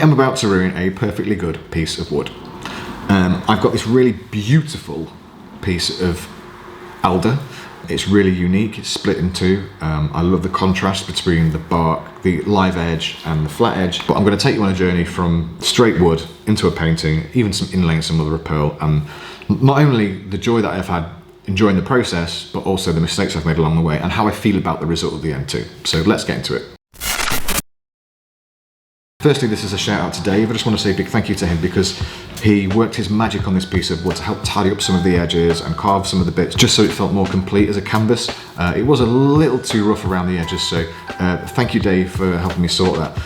am about to ruin a perfectly good piece of wood. I've got this really beautiful piece of Alder. It's really unique, it's split in two. I love the contrast between the bark, the live edge and the flat edge, but I'm going to take you on a journey from straight wood into a painting, even some inlaying, some mother of pearl, and not only the joy that I've had enjoying the process, but also the mistakes I've made along the way and how I feel about the result at the end too. So let's get into it. Firstly, this is a shout out to Dave. I just want to say a big thank you to him because he worked his magic on this piece of wood to help tidy up some of the edges and carve some of the bits just so it felt more complete as a canvas. It was a little too rough around the edges, so thank you, Dave, for helping me sort that.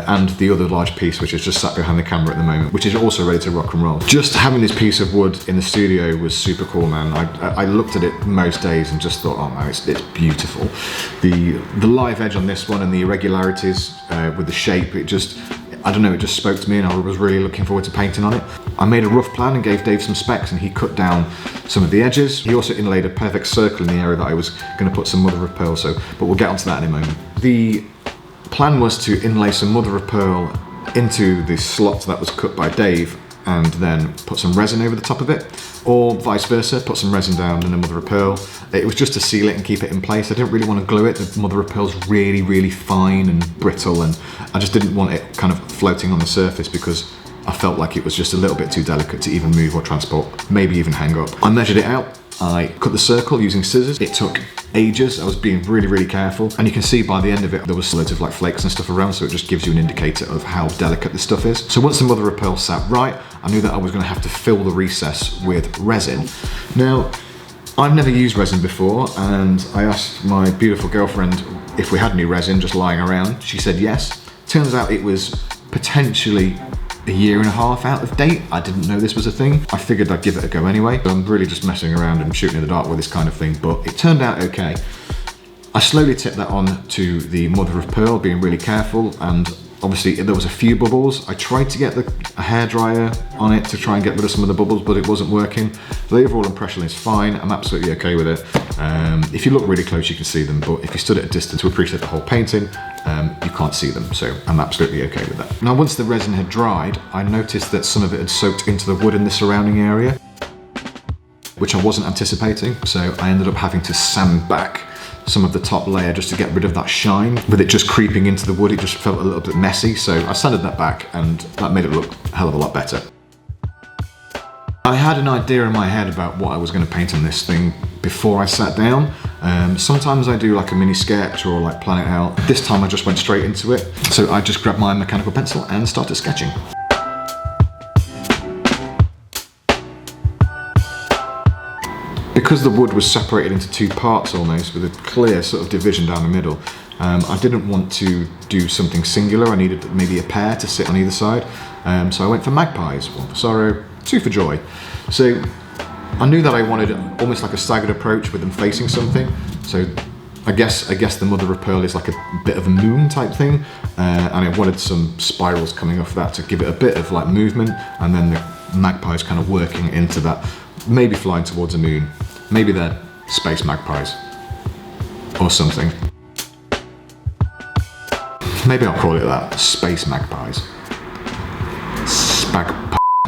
And the other large piece, which is just sat behind the camera at the moment, which is also ready to rock and roll. Just having this piece of wood in the studio was super cool, man. I looked at it most days and just thought, oh man, it's beautiful. The live edge on this one and the irregularities with the shape, it just spoke to me, and I was really looking forward to painting on it. I made a rough plan and gave Dave some specs, and he cut down some of the edges. He also inlaid a perfect circle in the area that I was going to put some mother of pearl, but we'll get onto that in a moment. The plan was to inlay some mother of pearl into the slot that was cut by Dave and then put some resin over the top of it, or vice versa, put some resin down and a mother of pearl. It was just to seal it and keep it in place. I didn't really want to glue it. The mother of pearl's really, really fine and brittle, and I just didn't want it kind of floating on the surface because I felt like it was just a little bit too delicate to even move or transport, maybe even hang up. I measured it out. I cut the circle using scissors. It took ages. I was being really, really careful. And you can see by the end of it, there was loads of like flakes and stuff around, so it just gives you an indicator of how delicate this stuff is. So once the mother of pearl sat right, I knew that I was gonna have to fill the recess with resin. Now, I've never used resin before, and I asked my beautiful girlfriend if we had any resin just lying around. She said yes. Turns out it was potentially a year and a half out of date. I didn't know this was a thing. I figured I'd give it a go anyway. I'm really just messing around and shooting in the dark with this kind of thing, but it turned out okay. I slowly tipped that on to the mother of pearl, being really careful, and obviously there was a few bubbles. I tried to get a hairdryer on it to try and get rid of some of the bubbles, but it wasn't working. The overall impression is fine. I'm absolutely okay with it. If you look really close, you can see them, but if you stood at a distance to appreciate the whole painting, you can't see them, so I'm absolutely okay with that. Now, once the resin had dried, I noticed that some of it had soaked into the wood in the surrounding area, which I wasn't anticipating, so I ended up having to sand back some of the top layer just to get rid of that shine. With it just creeping into the wood, it just felt a little bit messy, so I sanded that back and that made it look a hell of a lot better. I had an idea in my head about what I was going to paint on this thing before I sat down. Sometimes I do like a mini sketch or like plan it out. This time I just went straight into it. So I just grabbed my mechanical pencil and started sketching. Because the wood was separated into two parts almost, with a clear sort of division down the middle, I didn't want to do something singular. I needed maybe a pair to sit on either side. So I went for magpies, one for sorrow, two for joy. So I knew that I wanted almost like a staggered approach with them facing something. So I guess the mother of pearl is like a bit of a moon type thing, and I wanted some spirals coming off that to give it a bit of like movement, and then the magpies kind of working into that, maybe flying towards a moon. Maybe they're space magpies or something. Maybe I'll call it that, space magpies.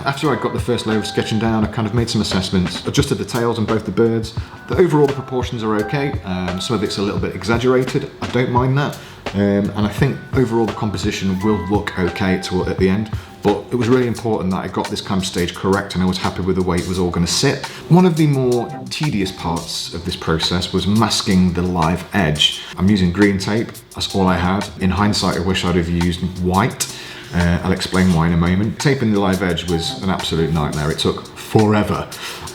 After I got the first layer of sketching down, I kind of made some assessments, adjusted the tails on both the birds. Overall, the proportions are okay. Some of it's a little bit exaggerated. I don't mind that. And I think overall the composition will look okay at the end. But it was really important that I got this kind of stage correct and I was happy with the way it was all going to sit. One of the more tedious parts of this process was masking the live edge. I'm using green tape, that's all I had. In hindsight, I wish I'd have used white. I'll explain why in a moment. Taping the live edge was an absolute nightmare. It took forever.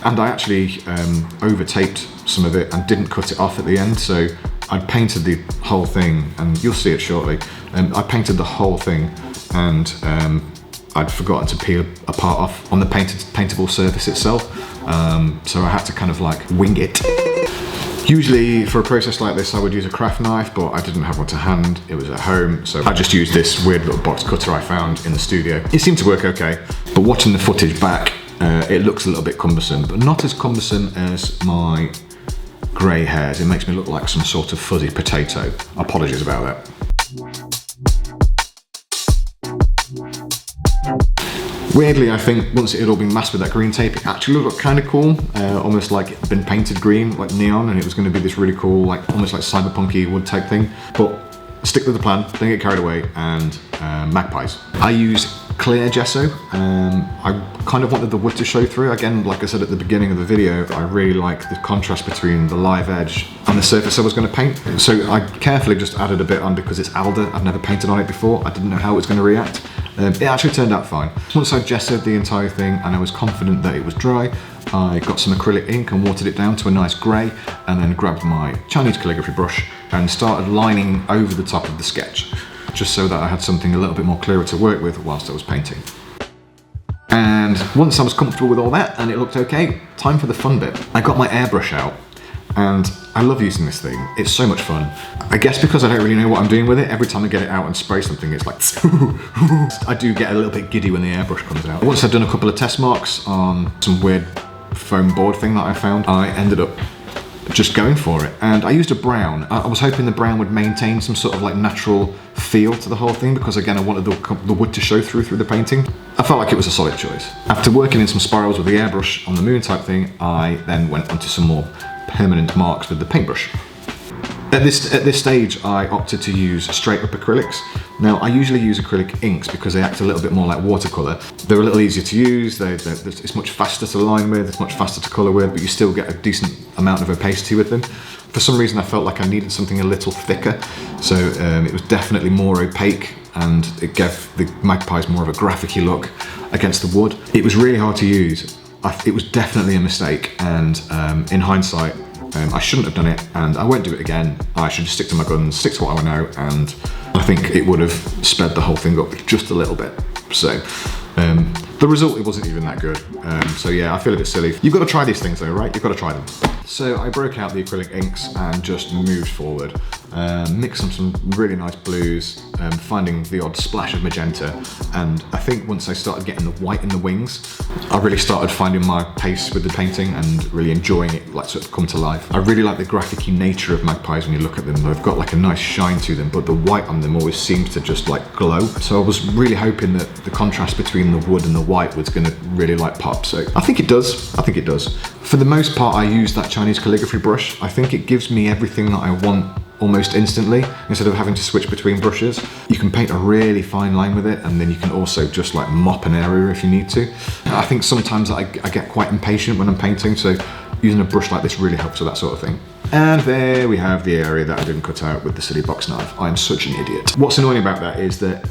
And I actually over-taped some of it and didn't cut it off at the end. So I painted the whole thing, and you'll see it shortly. I painted the whole thing, and I'd forgotten to peel a part off on the paintable surface itself. So I had to kind of like wing it. Usually for a process like this I would use a craft knife, but I didn't have one to hand, it was at home, so I just used this weird little box cutter I found in the studio. It seemed to work okay, but watching the footage back, it looks a little bit cumbersome, but not as cumbersome as my grey hairs. It makes me look like some sort of fuzzy potato. Apologies about that. Weirdly, I think once it had all been masked with that green tape, it actually looked kind of cool, almost like it'd been painted green, like neon, and it was going to be this really cool, like almost like cyberpunky wood type thing. But stick with the plan, don't get carried away, and magpies. I used clear gesso. I kind of wanted the wood to show through. Again, like I said at the beginning of the video, I really like the contrast between the live edge and the surface I was going to paint. So I carefully just added a bit on because it's Alder. I've never painted on it before. I didn't know how it was going to react. It actually turned out fine. Once I gessoed the entire thing and I was confident that it was dry, I got some acrylic ink and watered it down to a nice grey, and then grabbed my Chinese calligraphy brush and started lining over the top of the sketch, just so that I had something a little bit more clearer to work with whilst I was painting. And once I was comfortable with all that and it looked okay, time for the fun bit. I got my airbrush out, and I love using this thing. It's so much fun. I guess because I don't really know what I'm doing with it, every time I get it out and spray something, it's like, I do get a little bit giddy when the airbrush comes out. Once I'd done a couple of test marks on some weird foam board thing that I found, I ended up just going for it. And I used a brown. I was hoping the brown would maintain some sort of like natural feel to the whole thing, because again, I wanted the wood to show through the painting. I felt like it was a solid choice. After working in some spirals with the airbrush on the moon type thing, I then went onto some more permanent marks with the paintbrush. At this stage, I opted to use straight up acrylics. Now, I usually use acrylic inks because they act a little bit more like watercolour. They're a little easier to use, it's much faster to line with, it's much faster to colour with, but you still get a decent amount of opacity with them. For some reason, I felt like I needed something a little thicker, so it was definitely more opaque, and it gave the magpies more of a graphic-y look against the wood. It was really hard to use. It was definitely a mistake, and in hindsight, I shouldn't have done it, and I won't do it again. I should just stick to my guns, stick to what I know, and I think it would have sped the whole thing up just a little bit. So the result, it wasn't even that good. So yeah, I feel a bit silly. You've got to try these things though, right? You've got to try them. So I broke out the acrylic inks and just moved forward. Mixed some really nice blues, finding the odd splash of magenta, and I think once I started getting the white in the wings, I really started finding my pace with the painting and really enjoying it, like sort of come to life. I really like the graphic-y nature of magpies when you look at them. They've got like a nice shine to them, but the white on them always seems to just like glow. So I was really hoping that the contrast between the wood and the white was gonna really like pop. So I think it does, I think it does. For the most part, I use that Chinese calligraphy brush. I think it gives me everything that I want almost instantly, instead of having to switch between brushes. You can paint a really fine line with it, and then you can also just like mop an area if you need to. I think sometimes I get quite impatient when I'm painting, so using a brush like this really helps with that sort of thing. And there we have the area that I didn't cut out with the silly box knife. I'm such an idiot. What's annoying about that is that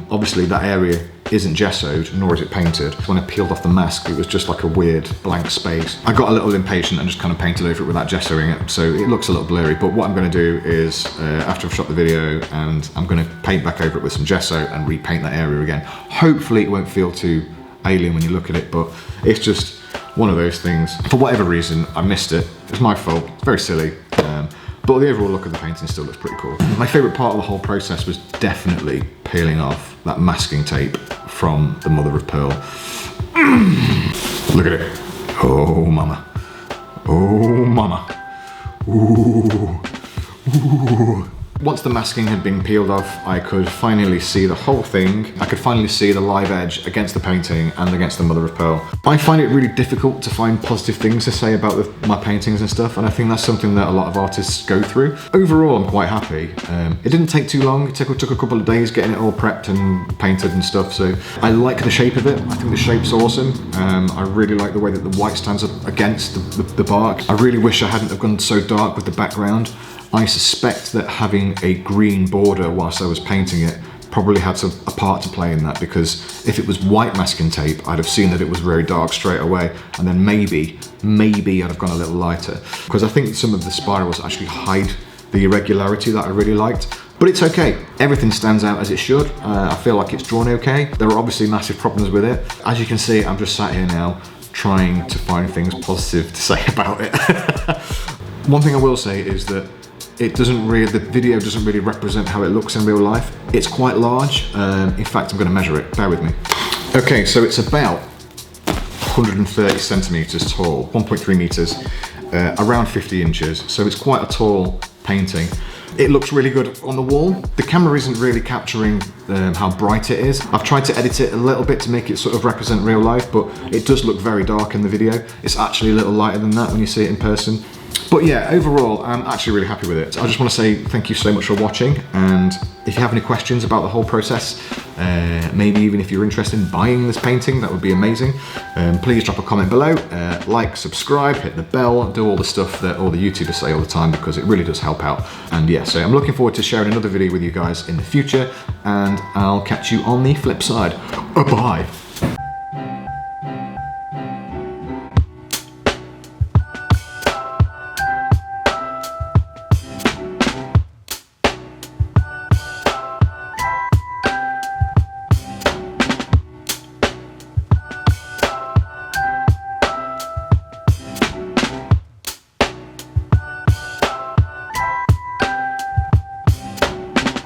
obviously that area isn't gessoed, nor is it painted. When I peeled off the mask, it was just like a weird blank space. I got a little impatient and just kind of painted over it without gessoing it, so it looks a little blurry. But what I'm gonna do is, after I've shot the video, and I'm gonna paint back over it with some gesso and repaint that area again. Hopefully it won't feel too alien when you look at it, but it's just one of those things. For whatever reason, I missed it. It's my fault, it's very silly. But the overall look of the painting still looks pretty cool. My favourite part of the whole process was definitely peeling off that masking tape from the mother of pearl. Look at it. Oh mama. Oh mama. Ooh. Ooh. Once the masking had been peeled off, I could finally see the whole thing. I could finally see the live edge against the painting and against the mother of pearl. I find it really difficult to find positive things to say about my paintings and stuff, and I think that's something that a lot of artists go through. Overall, I'm quite happy. It didn't take too long. It took a couple of days getting it all prepped and painted and stuff, so I like the shape of it. I think the shape's awesome. I really like the way that the white stands up against the bark. I really wish I hadn't have gone so dark with the background. I suspect that having a green border whilst I was painting it probably had a part to play in that, because if it was white masking tape, I'd have seen that it was very dark straight away, and then maybe I'd have gone a little lighter, because I think some of the spirals actually hide the irregularity that I really liked. But it's okay, everything stands out as it should. I feel like it's drawn okay. There are obviously massive problems with it. As you can see, I'm just sat here now trying to find things positive to say about it. One thing I will say is that the video doesn't really represent how it looks in real life. It's quite large. In fact, I'm gonna measure it, bear with me. Okay, so it's about 130 centimeters tall, 1.3 meters, around 50 inches. So it's quite a tall painting. It looks really good on the wall. The camera isn't really capturing how bright it is. I've tried to edit it a little bit to make it sort of represent real life, but it does look very dark in the video. It's actually a little lighter than that when you see it in person. But yeah, overall, I'm actually really happy with it. I just want to say thank you so much for watching, and if you have any questions about the whole process, maybe even if you're interested in buying this painting, that would be amazing. Please drop a comment below, like, subscribe, hit the bell, do all the stuff that all the YouTubers say all the time, because it really does help out. And yeah, so I'm looking forward to sharing another video with you guys in the future, and I'll catch you on the flip side. Bye.